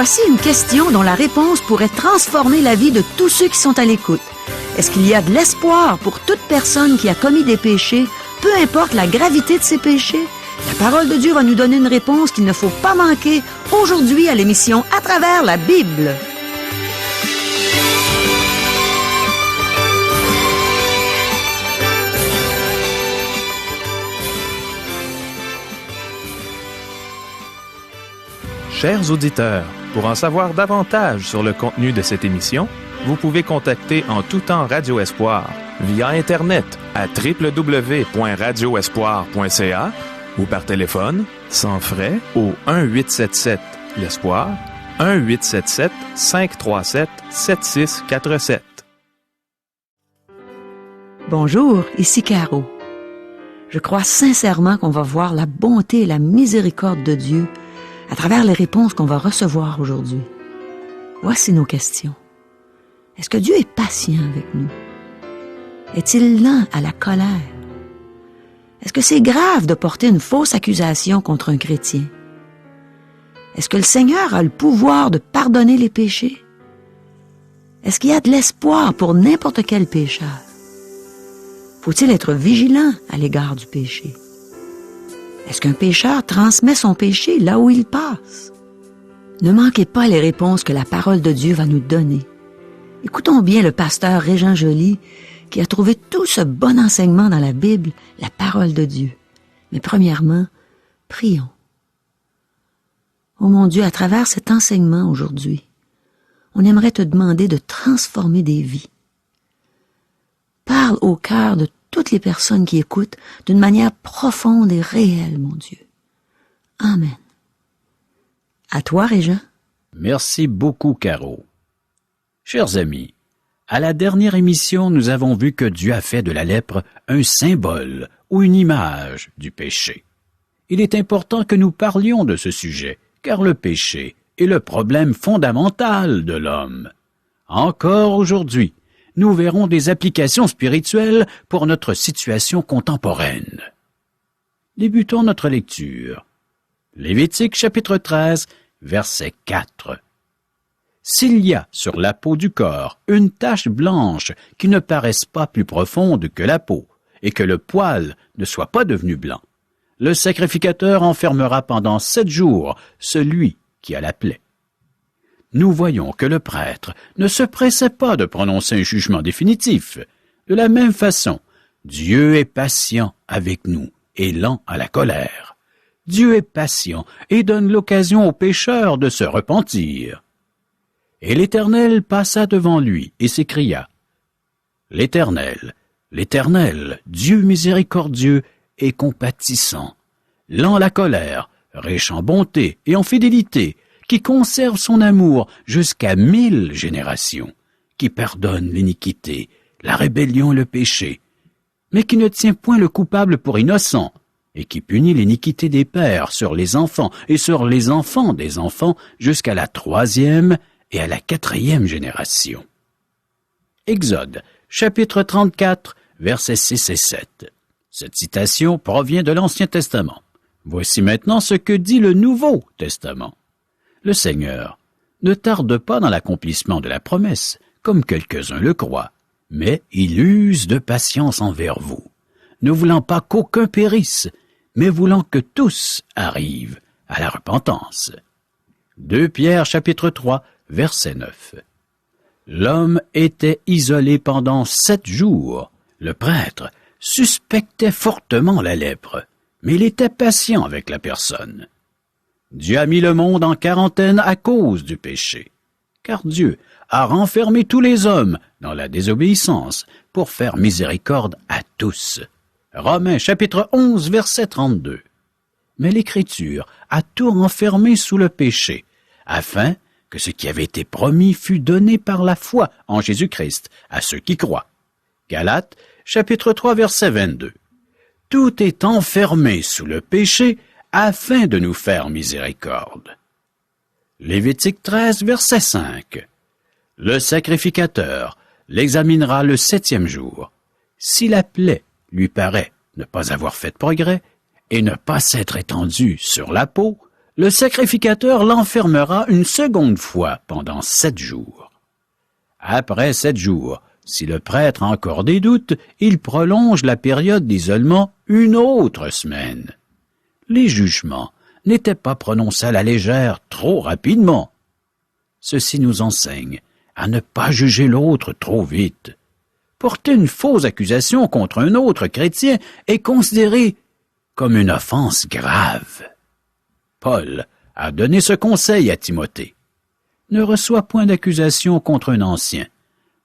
Voici une question dont la réponse pourrait transformer la vie de tous ceux qui sont à l'écoute. Est-ce qu'il y a de l'espoir pour toute personne qui a commis des péchés, peu importe la gravité de ses péchés? La parole de Dieu va nous donner une réponse qu'il ne faut pas manquer aujourd'hui à l'émission À travers la Bible. Chers auditeurs, pour en savoir davantage sur le contenu de cette émission, vous pouvez contacter en tout temps Radio Espoir via Internet à www.radioespoir.ca ou par téléphone, sans frais, au 1-877-l'Espoir, 1-877-537-7647. Bonjour, ici Caro. Je crois sincèrement qu'on va voir la bonté et la miséricorde de Dieu à travers les réponses qu'on va recevoir aujourd'hui. Voici nos questions. Est-ce que Dieu est patient avec nous? Est-il lent à la colère? Est-ce que c'est grave de porter une fausse accusation contre un chrétien? Est-ce que le Seigneur a le pouvoir de pardonner les péchés? Est-ce qu'il y a de l'espoir pour n'importe quel pécheur? Faut-il être vigilant à l'égard du péché? Est-ce qu'un pécheur transmet son péché là où il passe? Ne manquez pas les réponses que la parole de Dieu va nous donner. Écoutons bien le pasteur Régent Joly qui a trouvé tout ce bon enseignement dans la Bible, la parole de Dieu. Mais premièrement, prions. Oh mon Dieu, à travers cet enseignement aujourd'hui, on aimerait te demander de transformer des vies. Parle au cœur de toutes les personnes qui écoutent d'une manière profonde et réelle, mon Dieu. Amen. À toi, Régent. Merci beaucoup, Caro. Chers amis, à la dernière émission, nous avons vu que Dieu a fait de la lèpre un symbole ou une image du péché. Il est important que nous parlions de ce sujet, car le péché est le problème fondamental de l'homme. Encore aujourd'hui, nous verrons des applications spirituelles pour notre situation contemporaine. Débutons notre lecture. Lévitique chapitre 13, verset 4. S'il y a sur la peau du corps une tache blanche qui ne paraisse pas plus profonde que la peau, et que le poil ne soit pas devenu blanc, le sacrificateur enfermera pendant 7 jours celui qui a la plaie. Nous voyons que le prêtre ne se pressait pas de prononcer un jugement définitif. De la même façon, Dieu est patient avec nous et lent à la colère. Dieu est patient et donne l'occasion aux pécheurs de se repentir. Et l'Éternel passa devant lui et s'écria : L'Éternel, l'Éternel, Dieu miséricordieux et compatissant, lent à la colère, riche en bonté et en fidélité, qui conserve son amour jusqu'à 1000 générations, qui pardonne l'iniquité, la rébellion et le péché, mais qui ne tient point le coupable pour innocent, et qui punit l'iniquité des pères sur les enfants et sur les enfants des enfants jusqu'à la 3e et à la 4e génération. Exode, chapitre 34, versets 6 et 7. Cette citation provient de l'Ancien Testament. Voici maintenant ce que dit le Nouveau Testament. Le Seigneur ne tarde pas dans l'accomplissement de la promesse, comme quelques-uns le croient, mais il use de patience envers vous, ne voulant pas qu'aucun périsse, mais voulant que tous arrivent à la repentance. 2 Pierre chapitre 3, verset 9. L'homme était isolé pendant 7 jours. Le prêtre suspectait fortement la lèpre, mais il était patient avec la personne. Dieu a mis le monde en quarantaine à cause du péché, car Dieu a renfermé tous les hommes dans la désobéissance pour faire miséricorde à tous. Romains chapitre 11, verset 32. Mais l'Écriture a tout renfermé sous le péché, afin que ce qui avait été promis fût donné par la foi en Jésus-Christ à ceux qui croient. Galates chapitre 3, verset 22. Tout est enfermé sous le péché afin de nous faire miséricorde. Lévitique 13, verset 5. Le sacrificateur l'examinera le 7e jour. Si la plaie lui paraît ne pas avoir fait de progrès et ne pas s'être étendue sur la peau, le sacrificateur l'enfermera une seconde fois pendant 7 jours. Après 7 jours, si le prêtre a encore des doutes, il prolonge la période d'isolement une autre semaine. Les jugements n'étaient pas prononcés à la légère trop rapidement. Ceci nous enseigne à ne pas juger l'autre trop vite. Porter une fausse accusation contre un autre chrétien est considéré comme une offense grave. Paul a donné ce conseil à Timothée. Ne reçois point d'accusation contre un ancien,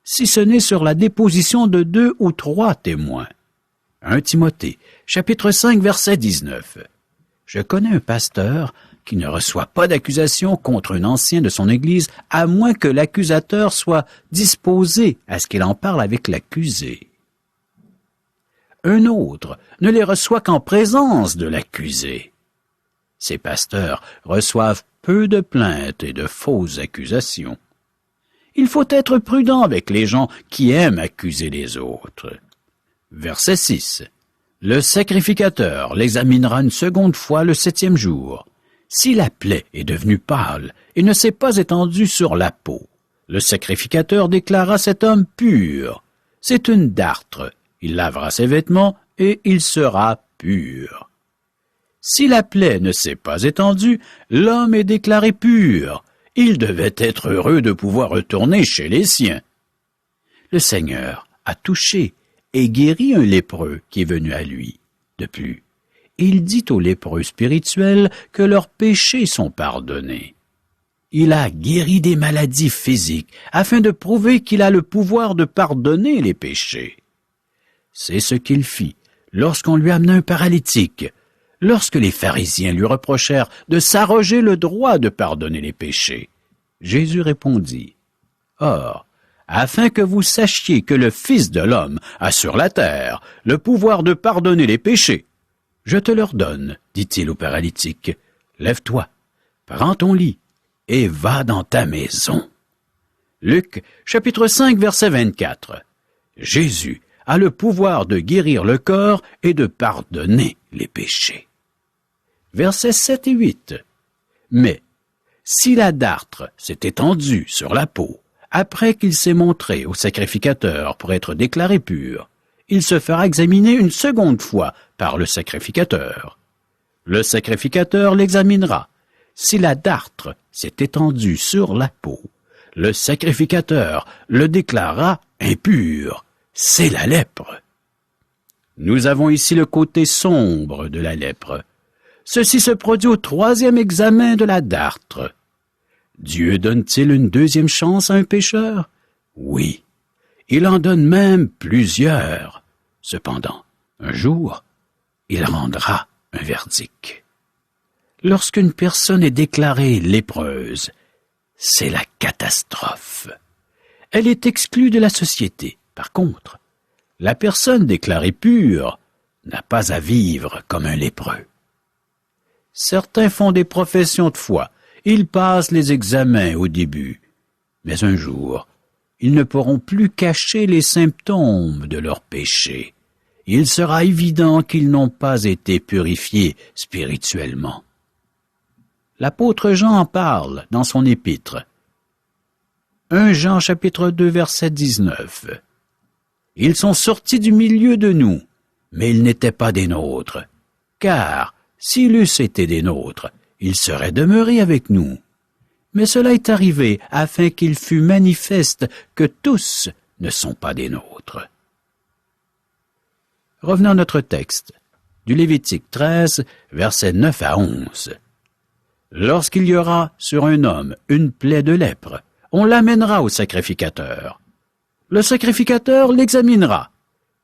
si ce n'est sur la déposition de 2 ou 3 témoins. 1 Timothée, chapitre 5, verset 19. Je connais un pasteur qui ne reçoit pas d'accusation contre un ancien de son Église, à moins que l'accusateur soit disposé à ce qu'il en parle avec l'accusé. Un autre ne les reçoit qu'en présence de l'accusé. Ces pasteurs reçoivent peu de plaintes et de fausses accusations. Il faut être prudent avec les gens qui aiment accuser les autres. Verset 6. Le sacrificateur l'examinera une seconde fois le 7e jour. Si la plaie est devenue pâle et ne s'est pas étendue sur la peau, le sacrificateur déclarera cet homme pur. C'est une dartre. Il lavera ses vêtements et il sera pur. Si la plaie ne s'est pas étendue, l'homme est déclaré pur. Il devait être heureux de pouvoir retourner chez les siens. Le Seigneur a touché et guéri un lépreux qui est venu à lui. De plus, il dit aux lépreux spirituels que leurs péchés sont pardonnés. Il a guéri des maladies physiques afin de prouver qu'il a le pouvoir de pardonner les péchés. C'est ce qu'il fit lorsqu'on lui amena un paralytique, lorsque les pharisiens lui reprochèrent de s'arroger le droit de pardonner les péchés. Jésus répondit, « Or, afin que vous sachiez que le Fils de l'homme a sur la terre le pouvoir de pardonner les péchés, je te l'ordonne, dit-il au paralytique, lève-toi, prends ton lit et va dans ta maison. » Luc, chapitre 5, verset 24. Jésus a le pouvoir de guérir le corps et de pardonner les péchés. Versets 7 et 8. Mais, si la dartre s'est étendue sur la peau, après qu'il s'est montré au sacrificateur pour être déclaré pur, il se fera examiner une seconde fois par le sacrificateur. Le sacrificateur l'examinera. Si la dartre s'est étendue sur la peau, le sacrificateur le déclarera impur. C'est la lèpre. Nous avons ici le côté sombre de la lèpre. Ceci se produit au 3e examen de la dartre. Dieu donne-t-il une 2e chance à un pécheur? Oui, il en donne même plusieurs. Cependant, un jour, il rendra un verdict. Lorsqu'une personne est déclarée lépreuse, c'est la catastrophe. Elle est exclue de la société. Par contre, la personne déclarée pure n'a pas à vivre comme un lépreux. Certains font des professions de foi. Ils passent les examens au début. Mais un jour, ils ne pourront plus cacher les symptômes de leur péché. Il sera évident qu'ils n'ont pas été purifiés spirituellement. L'apôtre Jean en parle dans son épître. 1 Jean chapitre 2 verset 19. Ils sont sortis du milieu de nous, mais ils n'étaient pas des nôtres. Car, s'ils eussent été des nôtres, ils seraient demeurés avec nous. Mais cela est arrivé afin qu'il fût manifeste que tous ne sont pas des nôtres. Revenons à notre texte, du Lévitique 13, versets 9 à 11. Lorsqu'il y aura sur un homme une plaie de lèpre, on l'amènera au sacrificateur. Le sacrificateur l'examinera.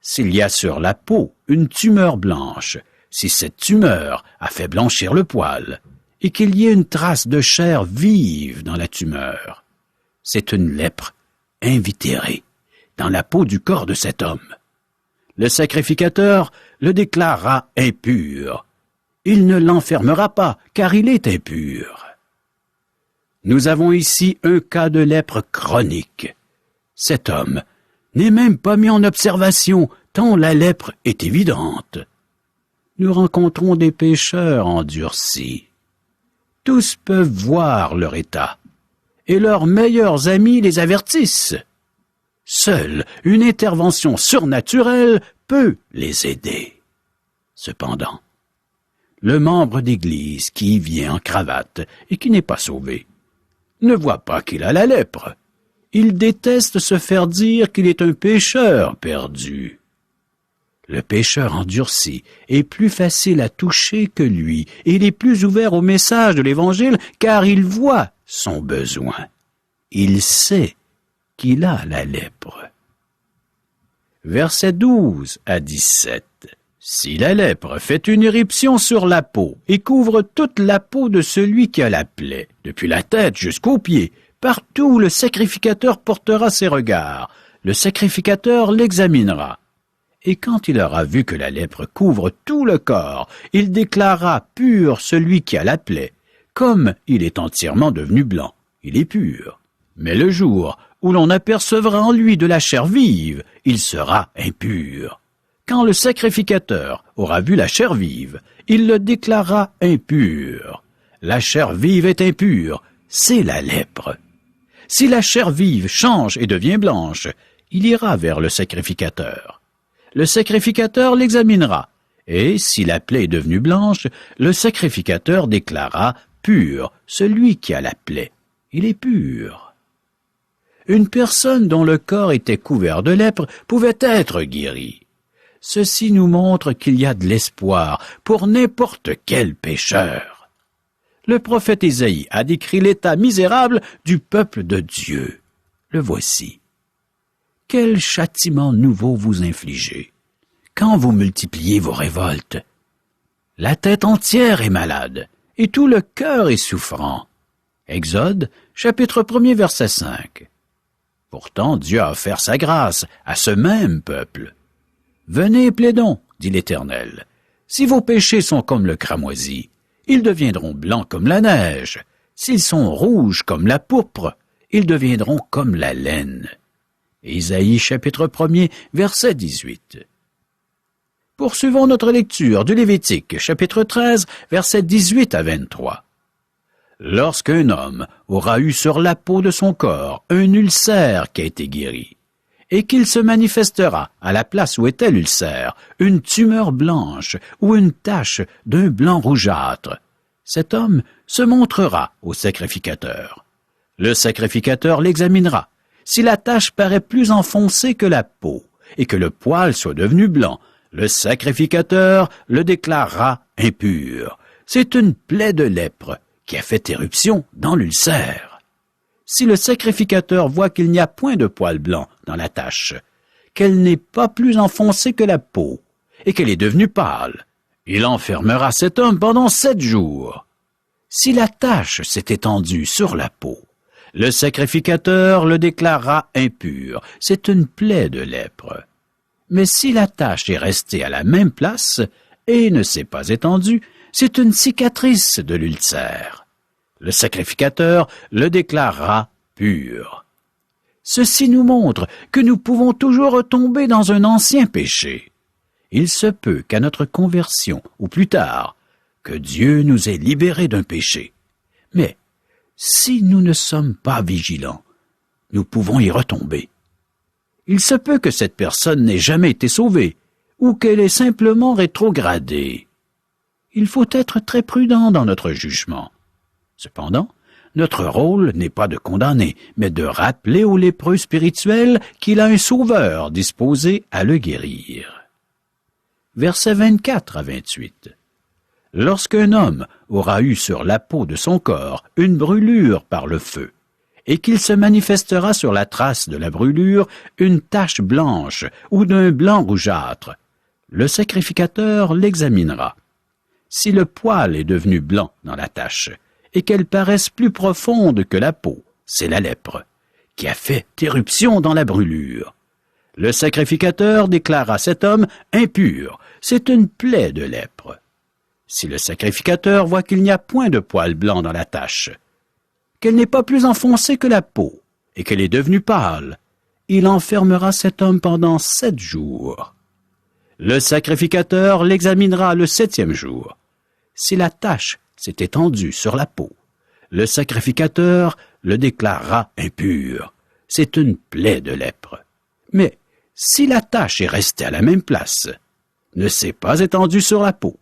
S'il y a sur la peau une tumeur blanche, si cette tumeur a fait blanchir le poil, et qu'il y ait une trace de chair vive dans la tumeur, c'est une lèpre invitérée dans la peau du corps de cet homme. Le sacrificateur le déclarera impur. Il ne l'enfermera pas, car il est impur. Nous avons ici un cas de lèpre chronique. Cet homme n'est même pas mis en observation, tant la lèpre est évidente. Nous rencontrons des pécheurs endurcis. Tous peuvent voir leur état, et leurs meilleurs amis les avertissent. Seule une intervention surnaturelle peut les aider. Cependant, le membre d'Église qui vient en cravate et qui n'est pas sauvé ne voit pas qu'il a la lèpre. Il déteste se faire dire qu'il est un pécheur perdu. Le pécheur endurci est plus facile à toucher que lui, et il est plus ouvert au message de l'Évangile, car il voit son besoin. Il sait qu'il a la lèpre. Versets 12 à 17. Si la lèpre fait une éruption sur la peau et couvre toute la peau de celui qui a la plaie, depuis la tête jusqu'aux pieds, partout où le sacrificateur portera ses regards, le sacrificateur l'examinera. Et quand il aura vu que la lèpre couvre tout le corps, il déclarera pur celui qui a la plaie. Comme il est entièrement devenu blanc, il est pur. Mais le jour où l'on apercevra en lui de la chair vive, il sera impur. Quand le sacrificateur aura vu la chair vive, il le déclarera impur. La chair vive est impure, c'est la lèpre. Si la chair vive change et devient blanche, il ira vers le sacrificateur. Le sacrificateur l'examinera, et si la plaie est devenue blanche, le sacrificateur déclarera pur celui qui a la plaie. Il est pur. Une personne dont le corps était couvert de lèpre pouvait être guérie. Ceci nous montre qu'il y a de l'espoir pour n'importe quel pécheur. Le prophète Ésaïe a décrit l'état misérable du peuple de Dieu. Le voici. Quel châtiment nouveau vous infligez, quand vous multipliez vos révoltes? La tête entière est malade, et tout le cœur est souffrant. Exode, chapitre 1er, verset 5. Pourtant, Dieu a offert sa grâce à ce même peuple. Venez et plaidons, dit l'Éternel. Si vos péchés sont comme le cramoisi, ils deviendront blancs comme la neige. S'ils sont rouges comme la pourpre, ils deviendront comme la laine. Ésaïe, chapitre 1er, verset 18. Poursuivons notre lecture du Lévitique, chapitre 13, versets 18 à 23. Lorsqu'un homme aura eu sur la peau de son corps un ulcère qui a été guéri, et qu'il se manifestera à la place où était l'ulcère une tumeur blanche ou une tache d'un blanc rougeâtre, cet homme se montrera au sacrificateur. Le sacrificateur l'examinera. Si la tache paraît plus enfoncée que la peau et que le poil soit devenu blanc, le sacrificateur le déclarera impur. C'est une plaie de lèpre qui a fait éruption dans l'ulcère. Si le sacrificateur voit qu'il n'y a point de poil blanc dans la tache, qu'elle n'est pas plus enfoncée que la peau, et qu'elle est devenue pâle, il enfermera cet homme pendant 7 jours. Si la tache s'est étendue sur la peau, le sacrificateur le déclarera impur. C'est une plaie de lèpre. Mais si la tache est restée à la même place et ne s'est pas étendue, c'est une cicatrice de l'ulcère. Le sacrificateur le déclarera pur. Ceci nous montre que nous pouvons toujours retomber dans un ancien péché. Il se peut qu'à notre conversion, ou plus tard, que Dieu nous ait libérés d'un péché. Mais si nous ne sommes pas vigilants, nous pouvons y retomber. Il se peut que cette personne n'ait jamais été sauvée, ou qu'elle ait simplement rétrogradé. Il faut être très prudent dans notre jugement. Cependant, notre rôle n'est pas de condamner, mais de rappeler au lépreux spirituel qu'il a un sauveur disposé à le guérir. Versets 24 à 28. Lorsqu'un homme aura eu sur la peau de son corps une brûlure par le feu, et qu'il se manifestera sur la trace de la brûlure une tache blanche ou d'un blanc rougeâtre, le sacrificateur l'examinera. Si le poil est devenu blanc dans la tache, et qu'elle paraisse plus profonde que la peau, c'est la lèpre, qui a fait éruption dans la brûlure. Le sacrificateur déclara cet homme impur, c'est une plaie de lèpre. Si le sacrificateur voit qu'il n'y a point de poil blanc dans la tache, qu'elle n'est pas plus enfoncée que la peau, et qu'elle est devenue pâle, il enfermera cet homme pendant 7 jours. Le sacrificateur l'examinera le 7e jour. Si la tache s'est étendue sur la peau, le sacrificateur le déclarera impur. C'est une plaie de lèpre. Mais si la tache est restée à la même place, ne s'est pas étendue sur la peau,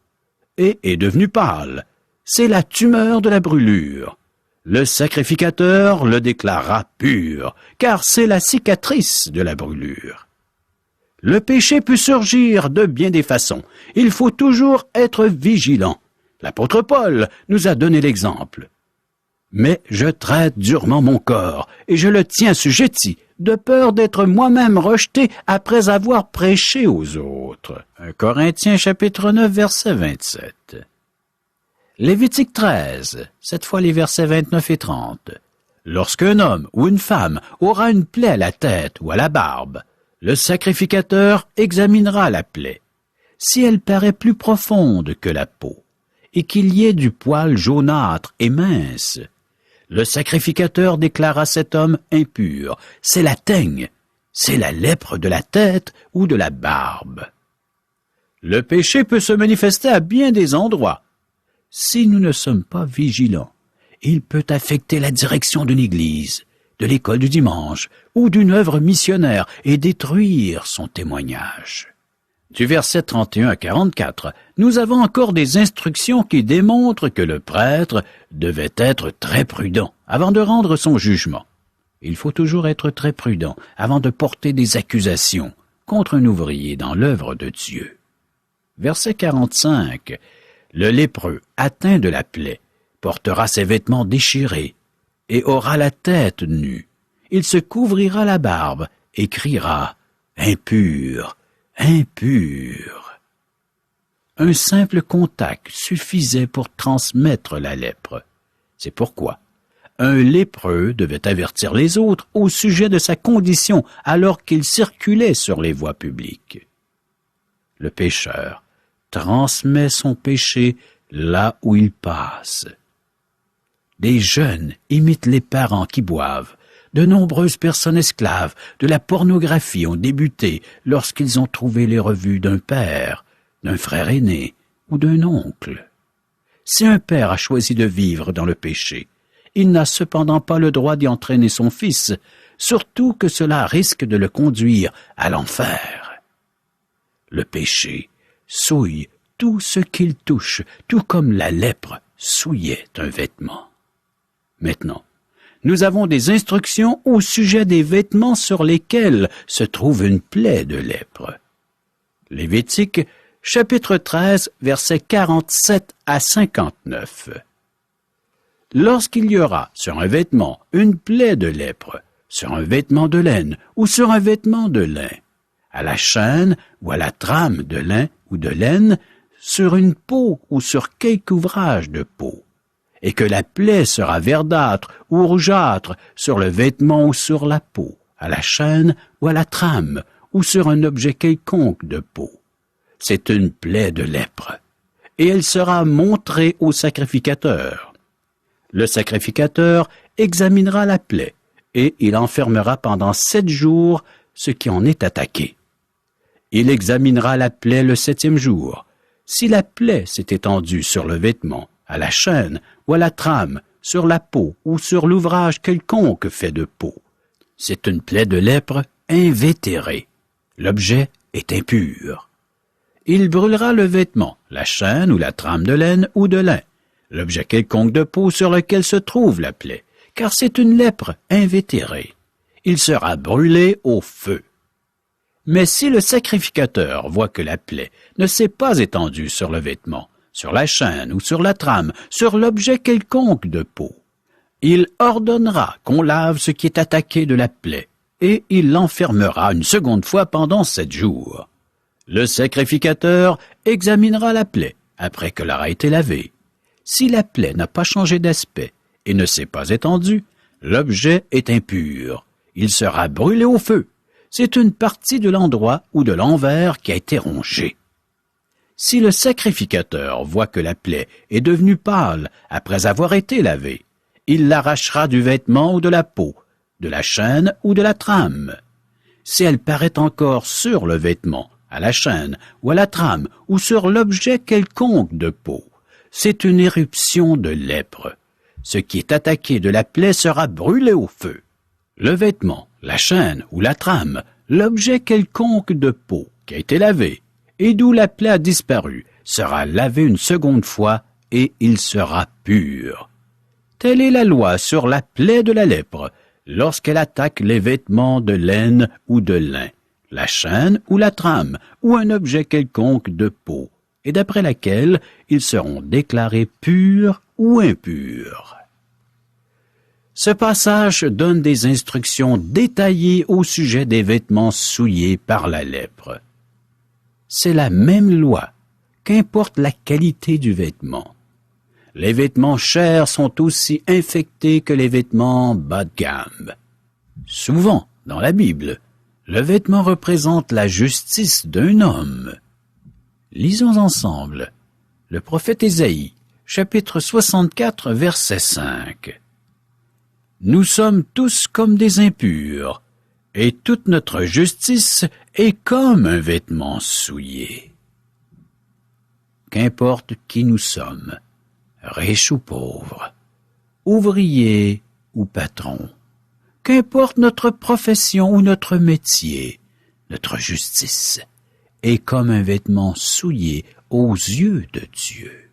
et est devenue pâle, c'est la tumeur de la brûlure. Le sacrificateur le déclarera pur, car c'est la cicatrice de la brûlure. Le péché peut surgir de bien des façons. Il faut toujours être vigilant. L'apôtre Paul nous a donné l'exemple. Mais je traite durement mon corps, et je le tiens assujetti, de peur d'être moi-même rejeté après avoir prêché aux autres. 1 Corinthiens chapitre 9, verset 27. Lévitique 13, cette fois les versets 29 et 30. Lorsqu'un homme ou une femme aura une plaie à la tête ou à la barbe, le sacrificateur examinera la plaie. Si elle paraît plus profonde que la peau, et qu'il y ait du poil jaunâtre et mince, le sacrificateur déclara cet homme impur. C'est la teigne, c'est la lèpre de la tête ou de la barbe. Le péché peut se manifester à bien des endroits. Si nous ne sommes pas vigilants, il peut affecter la direction d'une église, de l'école du dimanche ou d'une œuvre missionnaire et détruire son témoignage. Du verset 31 à 44, nous avons encore des instructions qui démontrent que le prêtre devait être très prudent avant de rendre son jugement. Il faut toujours être très prudent avant de porter des accusations contre un ouvrier dans l'œuvre de Dieu. Verset 45, le lépreux atteint de la plaie portera ses vêtements déchirés et aura la tête nue. Il se couvrira la barbe et criera « Impur ». Impur. Un simple contact suffisait pour transmettre la lèpre. C'est pourquoi un lépreux devait avertir les autres au sujet de sa condition alors qu'il circulait sur les voies publiques. Le pécheur transmet son péché là où il passe. Des jeunes imitent les parents qui boivent. De nombreuses personnes esclaves de la pornographie ont débuté lorsqu'ils ont trouvé les revues d'un père, d'un frère aîné ou d'un oncle. Si un père a choisi de vivre dans le péché, il n'a cependant pas le droit d'y entraîner son fils, surtout que cela risque de le conduire à l'enfer. Le péché souille tout ce qu'il touche, tout comme la lèpre souillait un vêtement. Maintenant, nous avons des instructions au sujet des vêtements sur lesquels se trouve une plaie de lèpre. Lévitique, chapitre 13, versets 47 à 59. Lorsqu'il y aura sur un vêtement une plaie de lèpre, sur un vêtement de laine ou sur un vêtement de lin, à la chaîne ou à la trame de lin ou de laine, sur une peau ou sur quelque ouvrage de peau, et que la plaie sera verdâtre ou rougeâtre sur le vêtement ou sur la peau, à la chaîne ou à la trame, ou sur un objet quelconque de peau. C'est une plaie de lèpre, et elle sera montrée au sacrificateur. Le sacrificateur examinera la plaie, et il enfermera pendant 7 jours ce qui en est attaqué. Il examinera la plaie le 7e jour. Si la plaie s'est étendue sur le vêtement, à la chaîne ou à la trame, sur la peau ou sur l'ouvrage quelconque fait de peau, c'est une plaie de lèpre invétérée. L'objet est impur. Il brûlera le vêtement, la chaîne ou la trame de laine ou de lin, l'objet quelconque de peau sur lequel se trouve la plaie, car c'est une lèpre invétérée. Il sera brûlé au feu. Mais si le sacrificateur voit que la plaie ne s'est pas étendue sur le vêtement, sur la chaîne ou sur la trame, sur l'objet quelconque de peau, il ordonnera qu'on lave ce qui est attaqué de la plaie, et il l'enfermera une seconde fois pendant 7 jours. Le sacrificateur examinera la plaie après qu'elle aura été lavée. Si la plaie n'a pas changé d'aspect et ne s'est pas étendue, l'objet est impur. Il sera brûlé au feu. C'est une partie de l'endroit ou de l'envers qui a été rongée. Si le sacrificateur voit que la plaie est devenue pâle après avoir été lavée, il l'arrachera du vêtement ou de la peau, de la chaîne ou de la trame. Si elle paraît encore sur le vêtement, à la chaîne ou à la trame ou sur l'objet quelconque de peau, c'est une éruption de lèpre. Ce qui est attaqué de la plaie sera brûlé au feu. Le vêtement, la chaîne ou la trame, l'objet quelconque de peau qui a été lavé et d'où la plaie a disparu, sera lavé une seconde fois et il sera pur. Telle est la loi sur la plaie de la lèpre, lorsqu'elle attaque les vêtements de laine ou de lin, la chaîne ou la trame, ou un objet quelconque de peau, et d'après laquelle ils seront déclarés purs ou impurs. Ce passage donne des instructions détaillées au sujet des vêtements souillés par la lèpre. C'est la même loi, qu'importe la qualité du vêtement. Les vêtements chers sont aussi infectés que les vêtements bas de gamme. Souvent, dans la Bible, le vêtement représente la justice d'un homme. Lisons ensemble le prophète Ésaïe, chapitre 64, verset 5. « Nous sommes tous comme des impurs, et toute notre justice est comme un vêtement souillé. » Qu'importe qui nous sommes, riches ou pauvres, ouvriers ou patrons, qu'importe notre profession ou notre métier, notre justice est comme un vêtement souillé aux yeux de Dieu.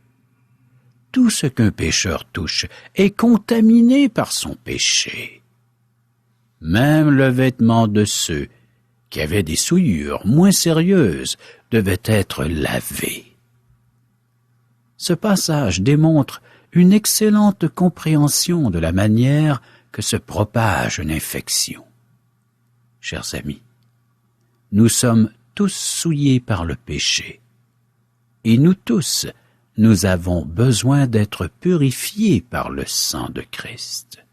Tout ce qu'un pécheur touche est contaminé par son péché. Même le vêtement de ceux qui avaient des souillures moins sérieuses devait être lavé. Ce passage démontre une excellente compréhension de la manière que se propage une infection. Chers amis, nous sommes tous souillés par le péché, et nous tous, nous avons besoin d'être purifiés par le sang de Christ.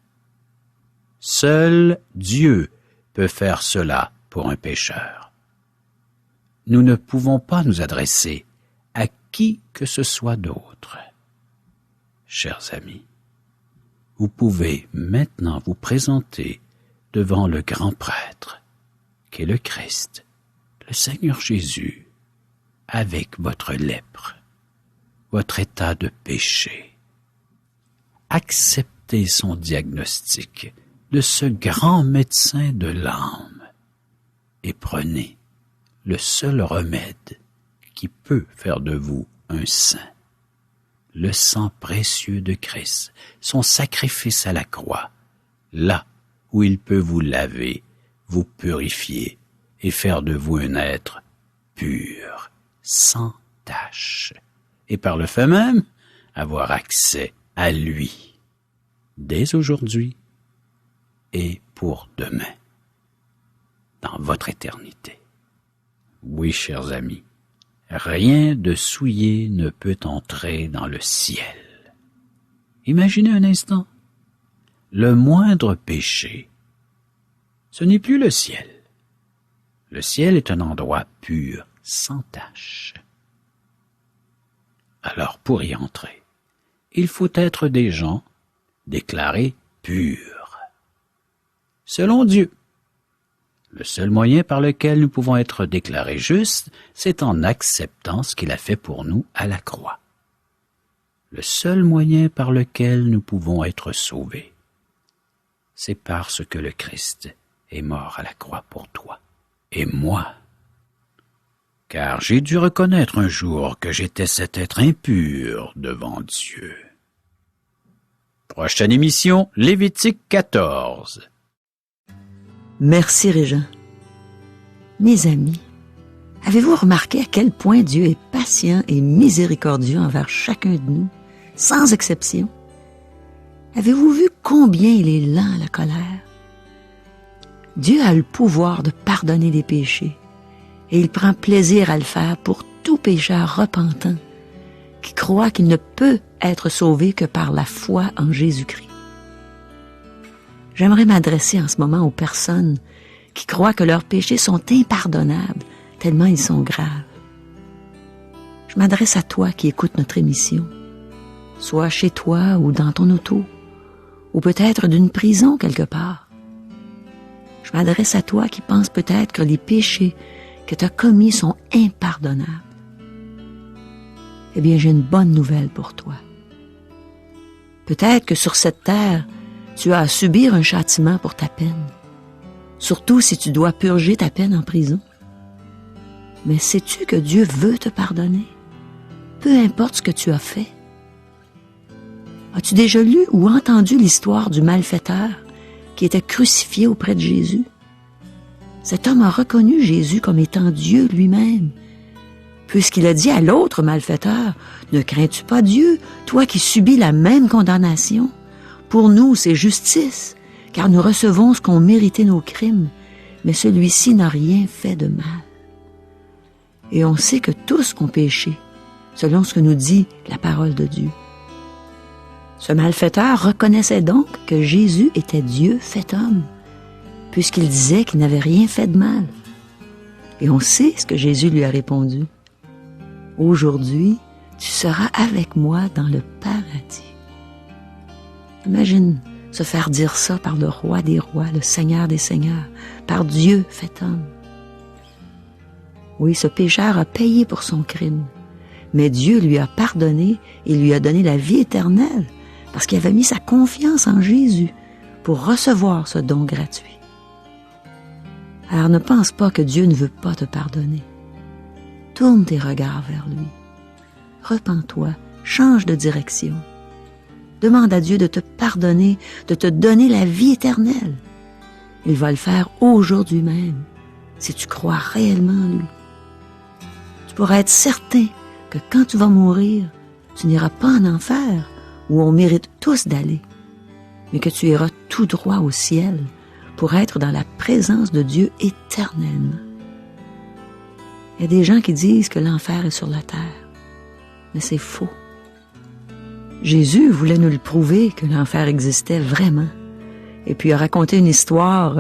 Seul Dieu peut faire cela pour un pécheur. Nous ne pouvons pas nous adresser à qui que ce soit d'autre. Chers amis, vous pouvez maintenant vous présenter devant le grand prêtre, qui est le Christ, le Seigneur Jésus, avec votre lèpre, votre état de péché. Acceptez son diagnostic de ce grand médecin de l'âme et prenez le seul remède qui peut faire de vous un saint. Le sang précieux de Christ, son sacrifice à la croix, là où il peut vous laver, vous purifier et faire de vous un être pur, sans tache, et par le fait même, avoir accès à lui, dès aujourd'hui et pour demain, dans votre éternité. Oui, chers amis, rien de souillé ne peut entrer dans le ciel. Imaginez un instant, le moindre péché, ce n'est plus le ciel. Le ciel est un endroit pur, sans tache. Alors, pour y entrer, il faut être des gens déclarés purs. Selon Dieu, le seul moyen par lequel nous pouvons être déclarés justes, c'est en acceptant ce qu'il a fait pour nous à la croix. Le seul moyen par lequel nous pouvons être sauvés, c'est parce que le Christ est mort à la croix pour toi et moi. Car j'ai dû reconnaître un jour que j'étais cet être impur devant Dieu. Prochaine émission, Lévitique 14. Merci, Régent. Mes amis, avez-vous remarqué à quel point Dieu est patient et miséricordieux envers chacun de nous, sans exception? Avez-vous vu combien il est lent à la colère? Dieu a le pouvoir de pardonner des péchés, et il prend plaisir à le faire pour tout pécheur repentant, qui croit qu'il ne peut être sauvé que par la foi en Jésus-Christ. J'aimerais m'adresser en ce moment aux personnes qui croient que leurs péchés sont impardonnables, tellement ils sont graves. Je m'adresse à toi qui écoutes notre émission, soit chez toi ou dans ton auto, ou peut-être d'une prison quelque part. Je m'adresse à toi qui penses peut-être que les péchés que tu as commis sont impardonnables. Eh bien, j'ai une bonne nouvelle pour toi. Peut-être que sur cette terre, tu as à subir un châtiment pour ta peine, surtout si tu dois purger ta peine en prison. Mais sais-tu que Dieu veut te pardonner, peu importe ce que tu as fait? As-tu déjà lu ou entendu l'histoire du malfaiteur qui était crucifié auprès de Jésus? Cet homme a reconnu Jésus comme étant Dieu lui-même, puisqu'il a dit à l'autre malfaiteur, « Ne crains-tu pas Dieu, toi qui subis la même condamnation? Pour nous, c'est justice, car nous recevons ce qu'ont mérité nos crimes, mais celui-ci n'a rien fait de mal. » Et on sait que tous ont péché, selon ce que nous dit la parole de Dieu. Ce malfaiteur reconnaissait donc que Jésus était Dieu fait homme, puisqu'il disait qu'il n'avait rien fait de mal. Et on sait ce que Jésus lui a répondu. « Aujourd'hui, tu seras avec moi dans le paradis. » Imagine se faire dire ça par le roi des rois, le Seigneur des seigneurs, par Dieu fait homme. Oui, ce pécheur a payé pour son crime, mais Dieu lui a pardonné et lui a donné la vie éternelle parce qu'il avait mis sa confiance en Jésus pour recevoir ce don gratuit. Alors ne pense pas que Dieu ne veut pas te pardonner. Tourne tes regards vers lui. Repens-toi, change de direction. Demande à Dieu de te pardonner, de te donner la vie éternelle. Il va le faire aujourd'hui même, si tu crois réellement en lui. Tu pourras être certain que quand tu vas mourir, tu n'iras pas en enfer, où on mérite tous d'aller, mais que tu iras tout droit au ciel pour être dans la présence de Dieu éternellement. Il y a des gens qui disent que l'enfer est sur la terre, mais c'est faux. Jésus voulait nous le prouver que l'enfer existait vraiment. Et puis il a raconté une histoire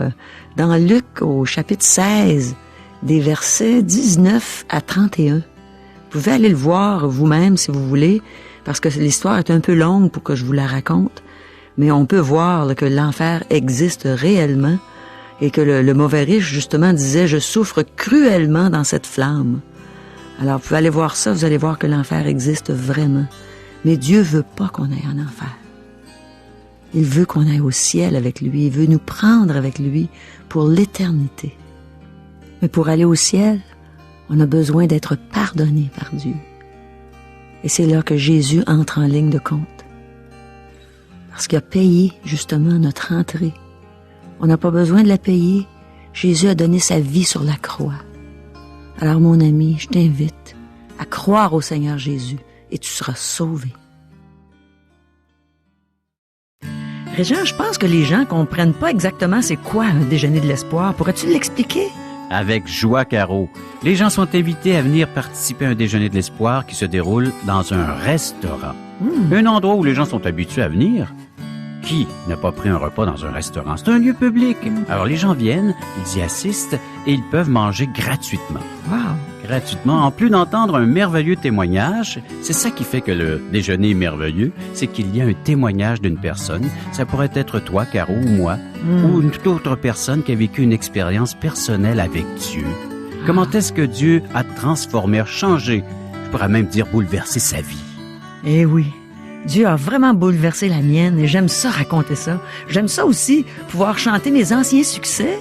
dans Luc au chapitre 16, des versets 19 à 31. Vous pouvez aller le voir vous-même si vous voulez, parce que l'histoire est un peu longue pour que je vous la raconte, mais on peut voir là, que l'enfer existe réellement et que le mauvais riche, justement, disait « Je souffre cruellement dans cette flamme ». Alors, vous pouvez aller voir ça, vous allez voir que l'enfer existe vraiment. Mais Dieu veut pas qu'on aille en enfer. Il veut qu'on aille au ciel avec lui, il veut nous prendre avec lui pour l'éternité. Mais pour aller au ciel, on a besoin d'être pardonné par Dieu. Et c'est là que Jésus entre en ligne de compte. Parce qu'il a payé justement notre entrée. On n'a pas besoin de la payer. Jésus a donné sa vie sur la croix. Alors mon ami, je t'invite à croire au Seigneur Jésus et tu seras sauvé. Régent, je pense que les gens comprennent pas exactement c'est quoi un déjeuner de l'espoir. Pourrais-tu l'expliquer? Avec joie, Caro. Les gens sont invités à venir participer à un déjeuner de l'espoir qui se déroule dans un restaurant. Un endroit où les gens sont habitués à venir. Qui n'a pas pris un repas dans un restaurant? C'est un lieu public. Alors les gens viennent, ils y assistent et ils peuvent manger gratuitement. Wow! Gratuitement, en plus d'entendre un merveilleux témoignage. C'est ça qui fait que le déjeuner est merveilleux, c'est qu'il y a un témoignage d'une personne. Ça pourrait être toi, Caro, ou moi, ou une toute autre personne qui a vécu une expérience personnelle avec Dieu. Comment est-ce que Dieu a transformé, changé, je pourrais même dire bouleversé sa vie? Eh oui, Dieu a vraiment bouleversé la mienne et j'aime ça raconter ça. J'aime ça aussi, pouvoir chanter mes anciens succès.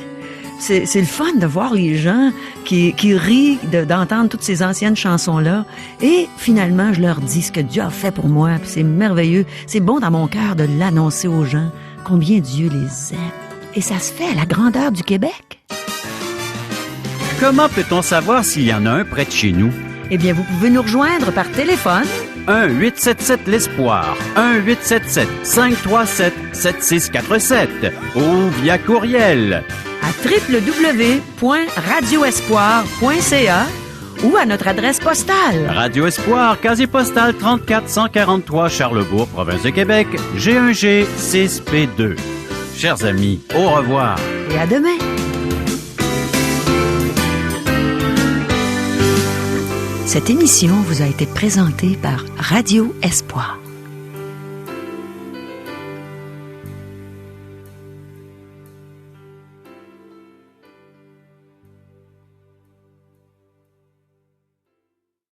C'est le fun de voir les gens qui rient d'entendre toutes ces anciennes chansons-là. Et finalement, je leur dis ce que Dieu a fait pour moi. Puis c'est merveilleux. C'est bon dans mon cœur de l'annoncer aux gens, combien Dieu les aime. Et ça se fait à la grandeur du Québec. Comment peut-on savoir s'il y en a un près de chez nous? Eh bien, vous pouvez nous rejoindre par téléphone. 1-877-l'Espoir, 1-877-537-7647 ou via courriel à www.radioespoir.ca ou à notre adresse postale. Radio Espoir, casier postal 34 143 Charlebourg, province de Québec, G1G 6P2. Chers amis, au revoir. Et à demain. Cette émission vous a été présentée par Radio Espoir.